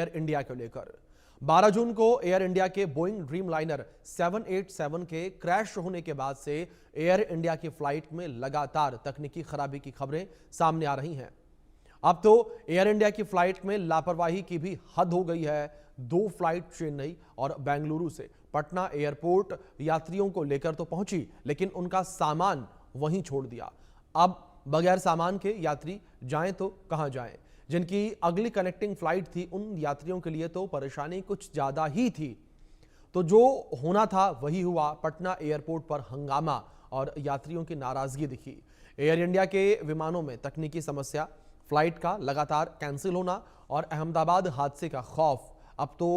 Air India को लेकर 12 जून को एयर इंडिया के बोइंग ड्रीमलाइनर 787 के क्रैश होने के बाद से एयर इंडिया की फ्लाइट में लगातार तकनीकी खराबी की खबरें सामने आ रही हैं। अब तो एयर इंडिया की फ्लाइट में लापरवाही की भी हद हो गई है। 2 फ्लाइट चेन्नई और बेंगलुरु से पटना एयरपोर्ट यात्रियों को लेकर तो पहुंची, लेकिन उनका सामान वहीं छोड़ दिया। अब बगैर सामान के यात्री जाएं तो कहां जाएं? जिनकी अगली कनेक्टिंग फ्लाइट थी, उन यात्रियों के लिए तो परेशानी कुछ ज्यादा ही थी। तो जो होना था वही हुआ। पटना एयरपोर्ट पर हंगामा और यात्रियों की नाराजगी दिखी। एयर इंडिया के विमानों में तकनीकी समस्या, फ्लाइट का लगातार कैंसिल होना और अहमदाबाद हादसे का खौफ। अब तो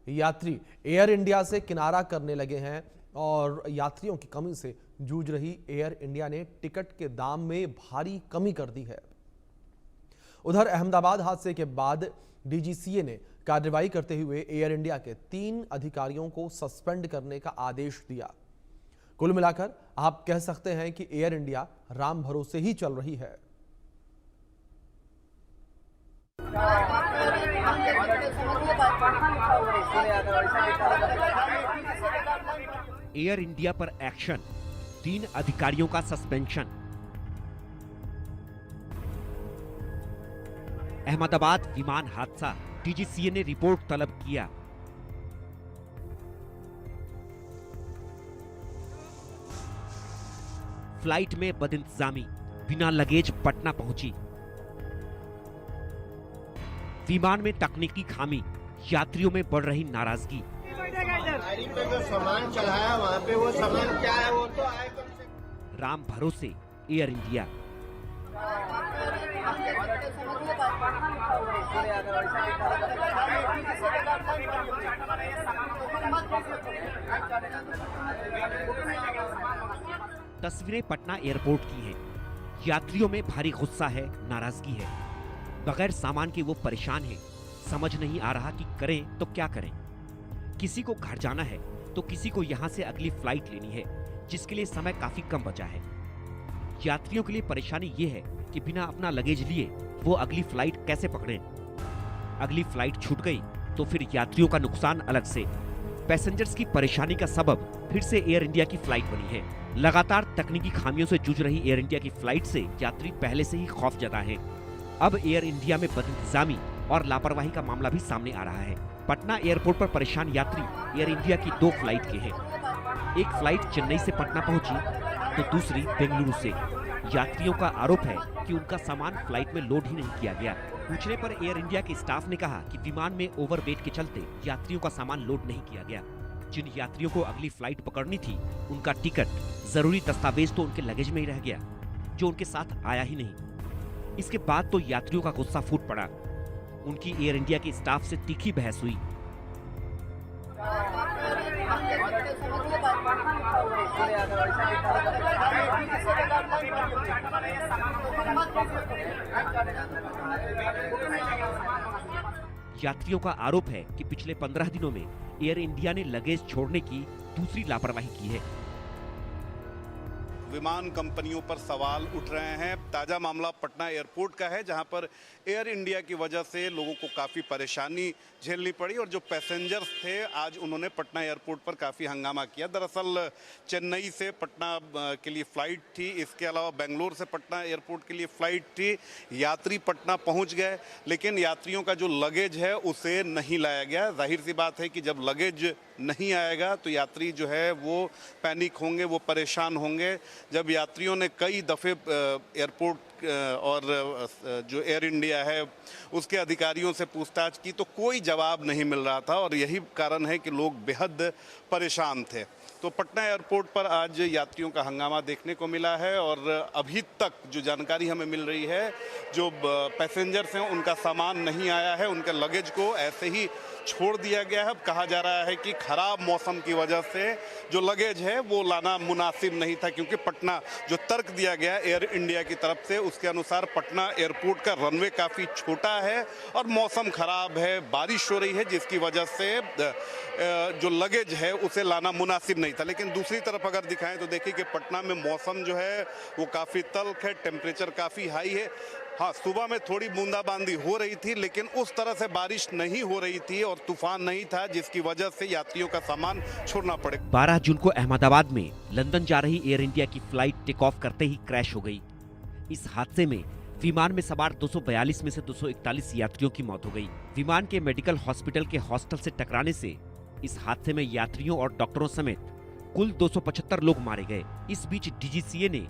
यात्री एयर इंडिया से किनारा करने लगे हैं और यात्रियों की कमी से जूझ रही एयर इंडिया ने टिकट के दाम में भारी कमी कर दी है। उधर अहमदाबाद हादसे के बाद डीजीसीए ने कार्रवाई करते हुए एयर इंडिया के 3 अधिकारियों को सस्पेंड करने का आदेश दिया। कुल मिलाकर आप कह सकते हैं कि एयर इंडिया राम भरोसे ही चल रही है। एयर इंडिया पर एक्शन, 3 अधिकारियों का सस्पेंशन। अहमदाबाद विमान हादसा, डीजीसीए ने रिपोर्ट तलब किया। फ्लाइट में बदइंतजामी, बिना लगेज पटना पहुंची। विमान में तकनीकी खामी, यात्रियों में बढ़ रही नाराजगी। गाड़ी पे जो सामान चढ़ाया वहाँ पे वो सामान क्या है वो तो आए कम से। राम भरोसे एयर इंडिया। तस्वीरें पटना एयरपोर्ट की हैं। यात्रियों में भारी गुस्सा है, नाराजगी है। बगैर सामान के वो परेशान हैं। समझ नहीं आ रहा कि करें तो क्या करें। किसी को घर जाना है तो किसी को यहाँ से अगली फ्लाइट लेनी है, जिसके लिए समय काफी कम बचा है। यात्रियों के लिए परेशानी ये है कि बिना अपना लगेज लिए वो अगली फ्लाइट कैसे पकड़ें। अगली फ्लाइट छूट गई तो फिर यात्रियों का नुकसान अलग से। पैसेंजर्स की परेशानी का सबब फिर से एयर इंडिया की फ्लाइट बनी है। लगातार तकनीकी खामियों से जूझ रही एयर इंडिया की फ्लाइट से यात्री पहले से ही खौफजदा हैं। अब एयर इंडिया में बदइंतजामी और लापरवाही का मामला भी सामने आ रहा है। पटना एयरपोर्ट पर परेशान यात्री एयर इंडिया की 2 फ्लाइट के हैं। एक फ्लाइट चेन्नई से पटना पहुंची तो दूसरी बेंगलुरु से। यात्रियों का आरोप है कि उनका सामान फ्लाइट में लोड ही नहीं किया गया। पूछने पर एयर इंडिया के स्टाफ ने कहा कि विमान में ओवरवेट के चलते यात्रियों का सामान लोड नहीं किया गया। जिन यात्रियों को अगली फ्लाइट पकड़नी थी, उनका टिकट, जरूरी दस्तावेज तो उनके लगेज में ही रह गया, जो उनके साथ आया ही नहीं। इसके बाद तो यात्रियों का गुस्सा फूट पड़ा। उनकी एयर इंडिया के स्टाफ से तीखी बहस हुई। यात्रियों का आरोप है कि पिछले 15 दिनों में एयर इंडिया ने लगेज छोड़ने की दूसरी लापरवाही की है। विमान कंपनियों पर सवाल उठ रहे हैं। ताज़ा मामला पटना एयरपोर्ट का है, जहां पर एयर इंडिया की वजह से लोगों को काफ़ी परेशानी झेलनी पड़ी और जो पैसेंजर्स थे आज उन्होंने पटना एयरपोर्ट पर काफ़ी हंगामा किया। दरअसल चेन्नई से पटना के लिए फ़्लाइट थी, इसके अलावा बेंगलोर से पटना एयरपोर्ट के लिए फ़्लाइट थी। यात्री पटना पहुँच गए, लेकिन यात्रियों का जो लगेज है उसे नहीं लाया गया। जाहिर सी बात है कि जब लगेज नहीं आएगा तो यात्री जो है वो पैनिक होंगे, वो परेशान होंगे। जब यात्रियों ने कई दफ़े एयरपोर्ट और जो एयर इंडिया है उसके अधिकारियों से पूछताछ की तो कोई जवाब नहीं मिल रहा था और यही कारण है कि लोग बेहद परेशान थे। तो पटना एयरपोर्ट पर आज यात्रियों का हंगामा देखने को मिला है और अभी तक जो जानकारी हमें मिल रही है, जो पैसेंजर्स हैं उनका सामान नहीं आया है, उनके लगेज को ऐसे ही छोड़ दिया गया है। अब कहा जा रहा है कि खराब मौसम की वजह से जो लगेज है वो लाना मुनासिब नहीं था, क्योंकि पटना जो तर्क दिया गया एयर इंडिया की तरफ से उसके अनुसार पटना एयरपोर्ट का रनवे काफ़ी छोटा है और मौसम खराब है, बारिश हो रही है, जिसकी वजह से जो लगेज है उसे लाना मुनासिब नहीं था। लेकिन दूसरी तरफ अगर दिखाएं तो देखिए कि पटना में मौसम जो है वो काफ़ी तल्ख है, टेम्परेचर काफ़ी हाई है। हाँ, सुबह में थोड़ी बूंदाबांदी हो रही थी, लेकिन उस तरह से बारिश नहीं हो रही थी और तूफान नहीं था, जिसकी वजह से यात्रियों का सामान छोड़ना पड़े। 12 जून को अहमदाबाद में लंदन जा रही एयर इंडिया की फ्लाइट टेक ऑफ करते ही क्रैश हो गई। इस हादसे में विमान में सवार 242 में से 241 यात्रियों की मौत हो गई। विमान के मेडिकल हॉस्पिटल के हॉस्टल से टकराने से इस हादसे में यात्रियों और डॉक्टरों समेत कुल 275 लोग मारे गए। इस बीच डीजीसीए ने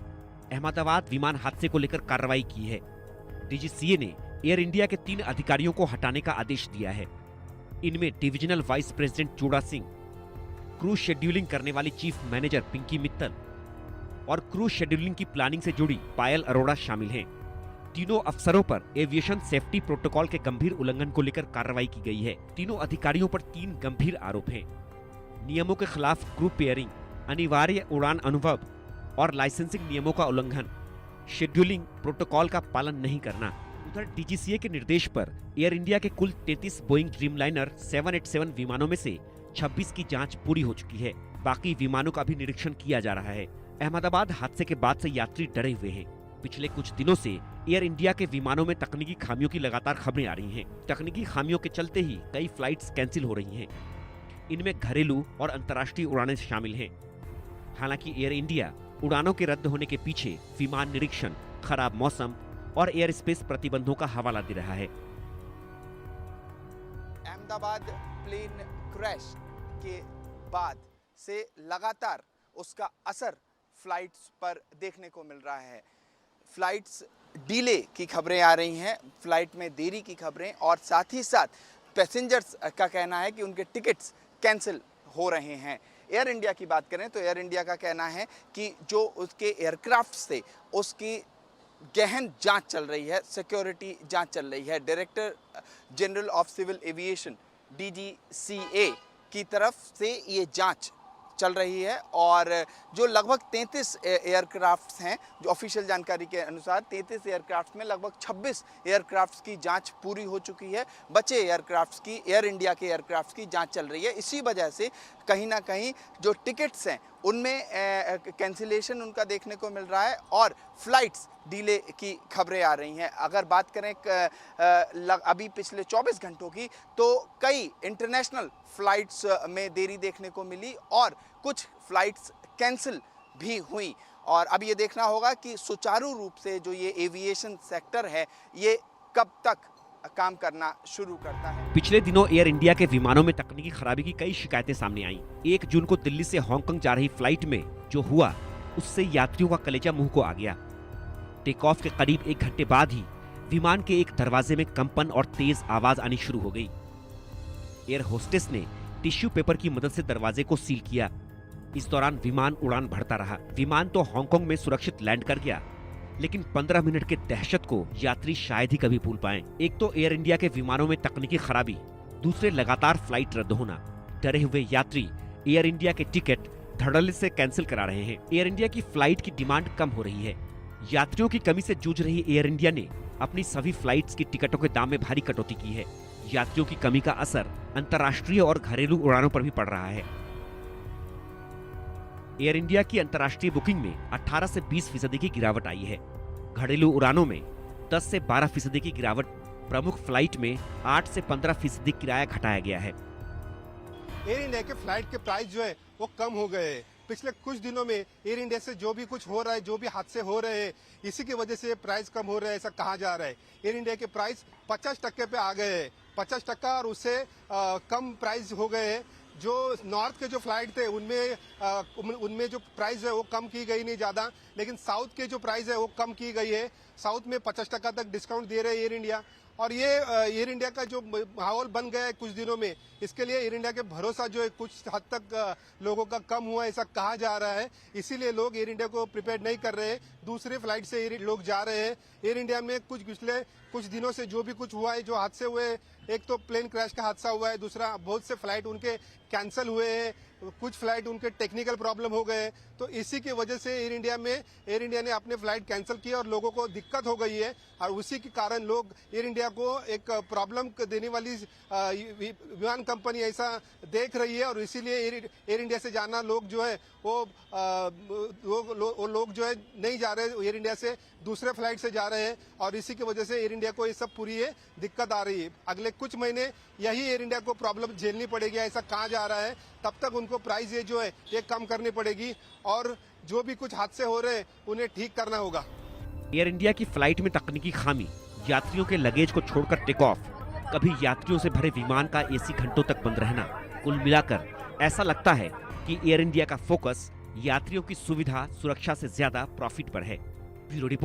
अहमदाबाद विमान हादसे को लेकर कार्रवाई की है। डीजीसीए ने एयर इंडिया के 3 अधिकारियों को हटाने का आदेश दिया है। इनमें डिविजनल वाइस प्रेसिडेंट चूड़ा सिंह, क्रूज शेड्यूलिंग करने वाली चीफ मैनेजर पिंकी मित्तल और क्रूज शेड्यूलिंग की प्लानिंग से जुड़ी पायल अरोड़ा शामिल हैं। तीनों अफसरों पर एविएशन सेफ्टी प्रोटोकॉल के गंभीर उल्लंघन को लेकर कार्रवाई की गई है। तीनों अधिकारियों पर 3 गंभीर आरोप हैं। नियमों के खिलाफ ग्रुप पेयरिंग, अनिवार्य उड़ान अनुभव और लाइसेंसिंग नियमों का उल्लंघन, शेड्यूलिंग प्रोटोकॉल का पालन नहीं करना। उधर डीजीसीए के निर्देश पर एयर इंडिया के कुल 33 बोइंग ड्रीमलाइनर 787 विमानों में से 26 की जांच पूरी हो चुकी है। बाकी विमानों का भी निरीक्षण किया जा रहा है। अहमदाबाद हादसे के बाद से यात्री डरे हुए हैं। पिछले कुछ दिनों से एयर इंडिया के विमानों में तकनीकी खामियों की लगातार खबरें आ रही हैं। तकनीकी खामियों के चलते ही कई फ्लाइट्स कैंसिल हो रही हैं। इनमें घरेलू और अंतर्राष्ट्रीय उड़ानें शामिल हैं। हालांकि एयर इंडिया उड़ानों के रद्द होने के पीछे विमान निरीक्षण, खराब मौसम और एयर स्पेस प्रतिबंधों का हवाला दे रहा है। अहमदाबाद प्लेन क्रैश के बाद से लगातार उसका असर फ्लाइट्स पर देखने को मिल रहा है। फ्लाइट्स डिले की खबरें आ रही हैं, फ्लाइट में देरी की खबरें, और साथ ही साथ पैसेंजर्स का कहना है कि उनके टिकट्स कैंसिल हो रहे हैं। एयर इंडिया की बात करें तो एयर इंडिया का कहना है कि जो उसके एयरक्राफ्ट थे उसकी गहन जांच चल रही है, सिक्योरिटी जांच चल रही है। Director general of civil aviation DGCA की तरफ से ये जांच चल रही है और जो लगभग 33 एयरक्राफ्ट्स हैं, जो ऑफिशियल जानकारी के अनुसार 33 एयरक्राफ्ट्स में लगभग 26 एयरक्राफ्ट्स की जांच पूरी हो चुकी है। बचे एयरक्राफ्ट्स की, एयर इंडिया के एयरक्राफ्ट्स की जांच चल रही है। इसी वजह से कहीं ना कहीं जो टिकट्स हैं उनमें कैंसिलेशन उनका देखने को मिल रहा है और फ्लाइट्स डिले की खबरें आ रही हैं। अगर बात करें अभी पिछले 24 घंटों की, तो कई इंटरनेशनल फ्लाइट्स में देरी देखने को मिली और कुछ फ्लाइट्स कैंसिल भी हुई। और अब ये देखना होगा कि सुचारू रूप से जो ये एविएशन सेक्टर है ये कब तक काम करना शुरू करता है। पिछले दिनों एयर इंडिया के विमानों में तकनीकी खराबी की कई शिकायतें सामने आईं। 1 जून को दिल्ली से हांगकांग जा रही फ्लाइट में जो हुआ उससे यात्रियों का कलेजा मुंह को आ गया। टेक ऑफ के करीब 1 घंटे बाद ही विमान के एक दरवाजे में कंपन और तेज आवाज आनी शुरू हो गई। एयर होस्टेस ने टिश्यू पेपर की मदद से दरवाजे को सील किया। इस दौरान विमान उड़ान भरता रहा। विमान तो हांगकांग में सुरक्षित लैंड कर गया, लेकिन 15 मिनट के दहशत को यात्री शायद ही कभी भूल पाएं। एक तो एयर इंडिया के विमानों में तकनीकी खराबी, दूसरे लगातार फ्लाइट रद्द होना। डरे हुए यात्री एयर इंडिया के टिकट धड़ल्ले से कैंसिल करा रहे हैं। एयर इंडिया की फ्लाइट की डिमांड कम हो रही है। यात्रियों की कमी से जूझ रही एयर इंडिया ने अपनी सभी फ्लाइट्स की टिकटों के दाम में भारी कटौती की है। यात्रियों की कमी का असर अंतर्राष्ट्रीय और घरेलू उड़ानों पर भी पड़ रहा है। एयर इंडिया की अंतर्राष्ट्रीय बुकिंग में 18 से 20% की गिरावट आई है। घरेलू उड़ानों में 10 से 12% की गिरावट। प्रमुख फ्लाइट में 8 से 15% किराया घटाया गया है। एयर इंडिया के फ्लाइट के प्राइस जो है वो कम हो गए हैं। पिछले कुछ दिनों में एयर इंडिया से जो भी कुछ हो रहा है, जो भी हादसे हो रहे हैं, इसी की वजह से प्राइस कम हो रहा है, ऐसा कहा जा रहा है। एयर इंडिया के प्राइस 50% पे आ गए हैं, 50% और उससे कम प्राइस हो गए हैं। जो नॉर्थ के जो फ्लाइट थे उनमें जो प्राइस है वो कम की गई नहीं ज्यादा, लेकिन साउथ के जो प्राइस है वो कम की गई है। साउथ में 50% तक डिस्काउंट दे रहे हैं एयर इंडिया। और ये एयर इंडिया का जो माहौल बन गया है कुछ दिनों में, इसके लिए एयर इंडिया के भरोसा जो है कुछ हद तक लोगों का कम हुआ ऐसा कहा जा रहा है। इसीलिए लोग एयर इंडिया को प्रिपेयर नहीं कर रहे हैं, दूसरे फ्लाइट से लोग जा रहे हैं। एयर इंडिया में पिछले कुछ दिनों से जो भी कुछ हुआ है, जो हादसे हुए, एक तो प्लेन क्रैश का हादसा हुआ है, दूसरा बहुत से फ्लाइट उनके कैंसिल हुए हैं, कुछ फ्लाइट उनके टेक्निकल प्रॉब्लम हो गए। तो इसी की वजह से एयर इंडिया ने अपने फ्लाइट कैंसिल किए और लोगों को दिक्कत हो गई है। और उसी के कारण लोग एयर इंडिया को एक प्रॉब्लम देने वाली विमान कंपनी ऐसा देख रही है और इसीलिए एयर इंडिया से जाना लोग जो है वो लोग जो है नहीं जा रहे हैं एयर इंडिया से दूसरे फ्लाइट से जा रहे हैं और इसी की वजह से एयर इंडिया को ये सब पूरी ये दिक्कत आ रही है। अगले कुछ महीने यही एयर इंडिया को प्रॉब्लम झेलनी पड़ेगी, ऐसा कहा जा रहा है। तब तक उनको प्राइस ये जो है ये कम करनी पड़ेगी और जो भी कुछ हादसे हो रहे हैं उन्हें ठीक करना होगा। एयर इंडिया की फ्लाइट में तकनीकी खामी, यात्रियों के लगेज को छोड़कर टेक ऑफ, कभी यात्रियों से भरे विमान का एसी घंटों तक बंद रहना, कुल मिलाकर ऐसा लगता है कि एयर इंडिया का फोकस यात्रियों की सुविधा सुरक्षा से ज्यादा प्रॉफिट पर है। Bureau report.